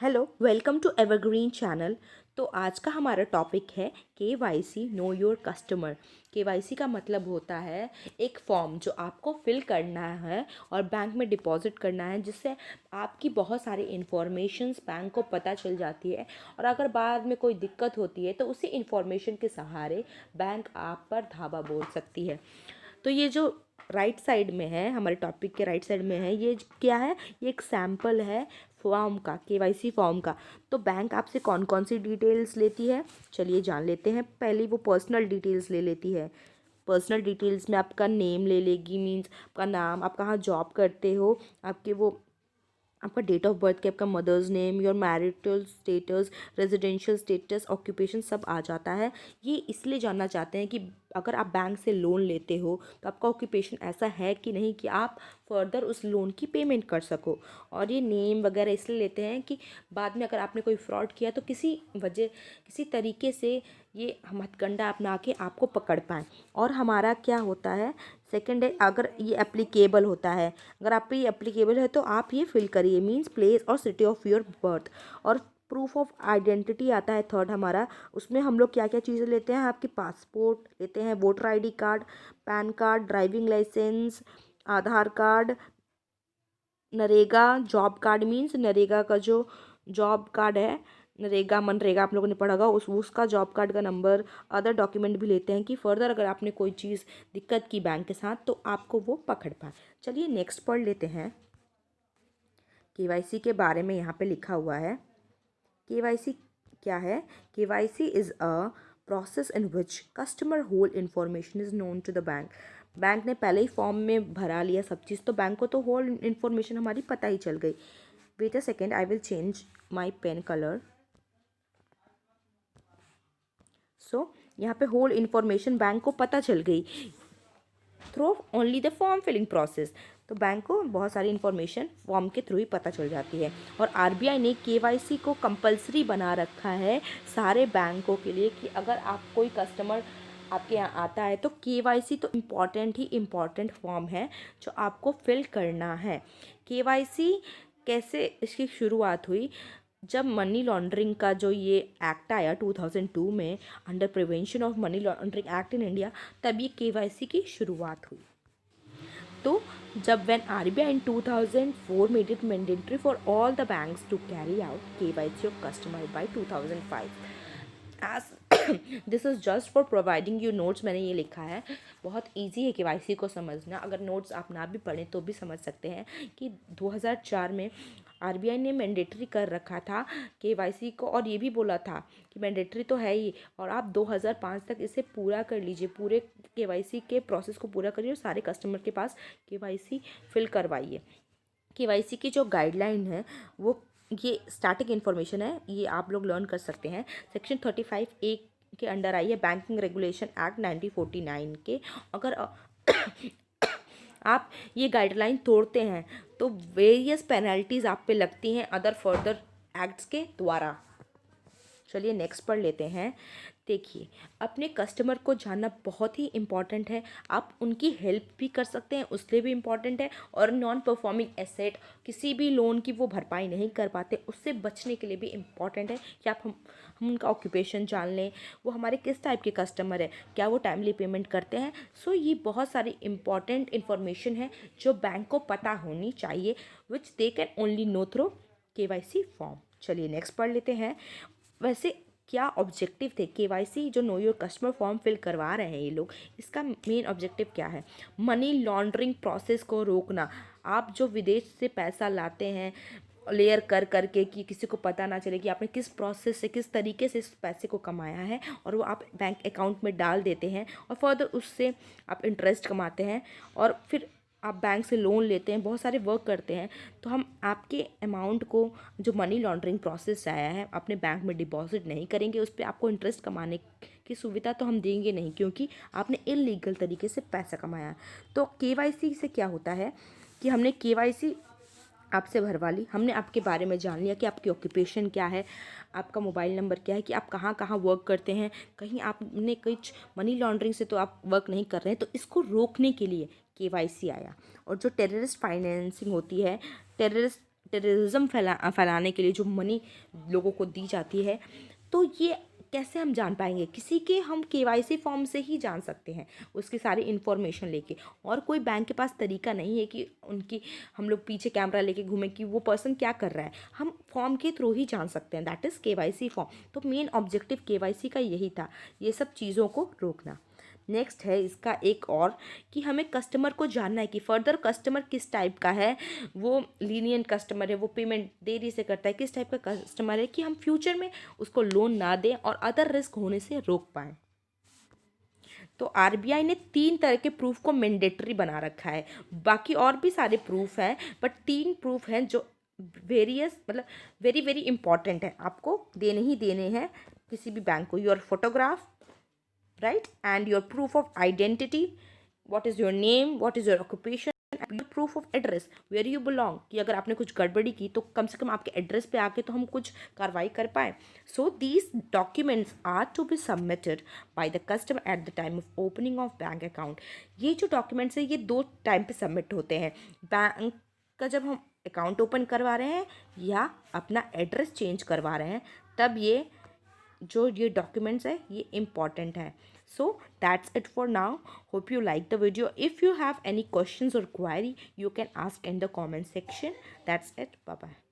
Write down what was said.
Hello, welcome to Evergreen channel. तो आज का हमारा टॉपिक है KYC know your customer. KYC का मतलब होता है एक फॉर्म जो आपको फिल करना है और बैंक में डिपॉजिट करना है, जिससे आपकी बहुत सारी इन्फॉर्मेशंस बैंक को पता चल जाती है। और अगर बाद में कोई दिक्कत होती है तो उसी इन्फॉर्मेशन के सहारे बैंक आप पर धावा बोल सकती है। तो ये जो राइट साइड में है, हमारे टॉपिक के राइट साइड में है, ये क्या है? ये एक सैम्पल है फॉर्म का, केवाईसी फॉर्म का। तो बैंक आपसे कौन कौन सी डिटेल्स लेती है, चलिए जान लेते हैं। पहले वो पर्सनल डिटेल्स ले लेती है। पर्सनल डिटेल्स में आपका नेम ले लेगी, मीन्स आपका नाम, आप कहाँ जॉब करते हो, आपके वो आपका डेट ऑफ बर्थ के, आपका mother's name, your marital status, residential status, occupation, सब आ जाता है। ये इसलिए जानना चाहते हैं कि अगर आप बैंक से लोन लेते हो तो आपका ऑक्यूपेशन ऐसा है कि नहीं कि आप फर्दर उस लोन की पेमेंट कर सको। और ये नेम वगैरह इसलिए लेते हैं कि बाद में अगर आपने कोई फ्रॉड किया तो किसी तरीके से ये हम हथकंडा अपना के आपको पकड़ पाएँ। और हमारा क्या होता है, सेकंड है, अगर ये एप्लीकेबल होता है, अगर आप पे ये एप्लीकेबल है तो आप ये फिल करिए, मीन्स प्लेस और सिटी ऑफ योर बर्थ। और प्रूफ ऑफ आइडेंटिटी आता है थर्ड हमारा। उसमें हम लोग क्या क्या चीज़ें लेते हैं, आपके पासपोर्ट लेते हैं, voter ID card, PAN card, driving licence, Aadhaar card, NREGA job card, means NREGA का जो जॉब कार्ड है, नरेगा मनरेगा आप लोगों ने पढ़ा होगा, उसका जॉब कार्ड का नंबर। अदर डॉक्यूमेंट भी लेते हैं कि फर्दर अगर आपने कोई चीज़ दिक्कत की बैंक के साथ तो आपको वो पकड़ पाए। चलिए नेक्स्ट पढ़ लेते हैं। केवाईसी के बारे में यहाँ पे लिखा हुआ है। केवाईसी क्या है? KYC is a process in which customer whole information is known to the bank. Bank ने पहले ही फॉर्म में भरा लिया सब चीज़, तो बैंक को तो होल इन्फॉर्मेशन हमारी पता ही चल गई। Wait a second, I will change my pen colour. So यहाँ पे होल इन्फॉर्मेशन बैंक को पता चल गई through only the form filling process. तो बैंक को बहुत सारी इन्फॉर्मेशन फॉर्म के थ्रू ही पता चल जाती है। और आरबीआई ने केवाईसी को कंपलसरी बना रखा है सारे बैंकों के लिए कि अगर आप कोई कस्टमर आपके यहाँ आता है तो केवाईसी तो इम्पॉर्टेंट ही इम्पॉर्टेंट फॉर्म है जो आपको फिल करना है। केवाईसी कैसे इसकी शुरुआत हुई? जब मनी लॉन्ड्रिंग का जो ये एक्ट आया 2002 में, under prevention of money laundering act in India, तब ये केवाईसी की शुरुआत हुई। तो जब when RBI in 2004 made it mandatory for all the banks to carry out KYC of customer by 2005 as this is just for providing you notes. मैंने ये लिखा है, बहुत इजी है केवाईसी को समझना। अगर नोट्स आप ना भी पढ़ें तो भी समझ सकते हैं कि 2004 में आरबीआई ने मैंडेटरी कर रखा था केवाईसी को, और ये भी बोला था कि मैंडेटरी तो है ही, और आप 2005 तक इसे पूरा कर लीजिए, पूरे केवाईसी के प्रोसेस को पूरा करिए और सारे कस्टमर के पास केवाईसी फिल करवाइए। केवाईसी की जो गाइडलाइन है वो, ये स्टैटिक इन्फॉर्मेशन है, ये आप लोग लर्न कर सकते हैं। सेक्शन 35A के अंडर आई है, बैंकिंग रेगुलेशन एक्ट 1949 के। अगर आप ये गाइडलाइन तोड़ते हैं तो वेरियस पेनल्टीज आप पे लगती हैं अदर फर्दर एक्ट्स के द्वारा। चलिए नेक्स्ट पढ़ लेते हैं। देखिए, अपने कस्टमर को जानना बहुत ही इम्पॉर्टेंट है। आप उनकी हेल्प भी कर सकते हैं, उसके लिए भी इम्पॉर्टेंट है। और नॉन परफॉर्मिंग एसेट, किसी भी लोन की वो भरपाई नहीं कर पाते, उससे बचने के लिए भी इम्पॉर्टेंट है कि हम उनका ऑक्यूपेशन जान लें, वो हमारे किस टाइप के कस्टमर है, क्या वो टाइमली पेमेंट करते हैं। सो ये बहुत सारी इंपॉर्टेंट इन्फॉर्मेशन है जो बैंक को पता होनी चाहिए, which they can only know through KYC form. चलिए नेक्स्ट पढ़ लेते हैं। वैसे क्या ऑब्जेक्टिव थे केवाईसी जो know your customer form fill करवा रहे हैं ये लोग, इसका मेन ऑब्जेक्टिव क्या है? मनी लॉन्ड्रिंग प्रोसेस को रोकना। आप जो विदेश से पैसा लाते हैं लेयर कर करके, कि किसी को पता ना चले कि आपने किस प्रोसेस से, किस तरीके से इस पैसे को कमाया है, और वो आप बैंक अकाउंट में डाल देते हैं और फर्दर उससे आप इंटरेस्ट कमाते हैं, और फिर आप बैंक से लोन लेते हैं, बहुत सारे वर्क करते हैं। तो हम आपके अमाउंट को, जो मनी लॉन्ड्रिंग प्रोसेस से आया है, अपने बैंक में डिपॉजिट नहीं करेंगे, उस पर आपको इंटरेस्ट कमाने की सुविधा तो हम देंगे नहीं, क्योंकि आपने इलीगल तरीके से पैसा कमाया है। तो केवाईसी से क्या होता है कि हमने केवाईसी आपसे भरवा ली, हमने आपके बारे में जान लिया कि आपकी ऑक्यूपेशन क्या है, आपका मोबाइल नंबर क्या है, कि आप कहाँ कहाँ वर्क करते हैं, कहीं आपने कुछ मनी लॉन्ड्रिंग से तो आप वर्क नहीं कर रहे हैं। तो इसको रोकने के लिए केवाईसी आया। और जो टेररिस्ट फाइनेंसिंग होती है, टेररिस्ट टेररिज्म फैलाने के लिए जो मनी लोगों को दी जाती है, तो ये कैसे हम जान पाएंगे? किसी के हम केवाईसी फॉर्म से ही जान सकते हैं, उसकी सारी इन्फॉर्मेशन लेके। और कोई बैंक के पास तरीका नहीं है कि उनकी हम लोग पीछे कैमरा लेके घूमें कि वो पर्सन क्या कर रहा है। हम फॉर्म के थ्रू ही जान सकते हैं, दैट इज़ केवाईसी फॉर्म। तो मेन ऑब्जेक्टिव केवाईसी का यही था, ये सब चीज़ों को रोकना। नेक्स्ट है इसका एक और, कि हमें कस्टमर को जानना है कि फर्दर कस्टमर किस टाइप का है, वो लीनियंट कस्टमर है, वो पेमेंट देरी से करता है, किस टाइप का कस्टमर है, कि हम फ्यूचर में उसको लोन ना दें और अदर रिस्क होने से रोक पाएँ। तो आरबीआई ने 3 तरह के प्रूफ को मैंडेटरी बना रखा है। बाकी और भी सारे प्रूफ हैं, बट 3 प्रूफ हैं जो वेरियस मतलब वेरी वेरी इंपॉर्टेंट है, आपको देने ही देने हैं किसी भी बैंक को। Your photograph, right, and your proof of identity, what is your name, what is your occupation, and your proof of address, where you belong, कि अगर आपने कुछ गड़बड़ी की तो कम से कम आपके एड्रेस पे आके तो हम कुछ कार्रवाई कर पाए। So these documents are to be submitted by the customer at the time of opening of bank account. ये जो डॉक्यूमेंट्स है ये 2 टाइम पे सबमिट होते हैं, बैंक का जब हम अकाउंट ओपन करवा रहे हैं या अपना एड्रेस चेंज करवा रहे हैं, तब ये डॉक्यूमेंट्स है ये इम्पॉर्टेंट है। So that's it for now, hope you like the video. If you have any questions और क्वारी, you can ask in the comment section. That's it, bye bye.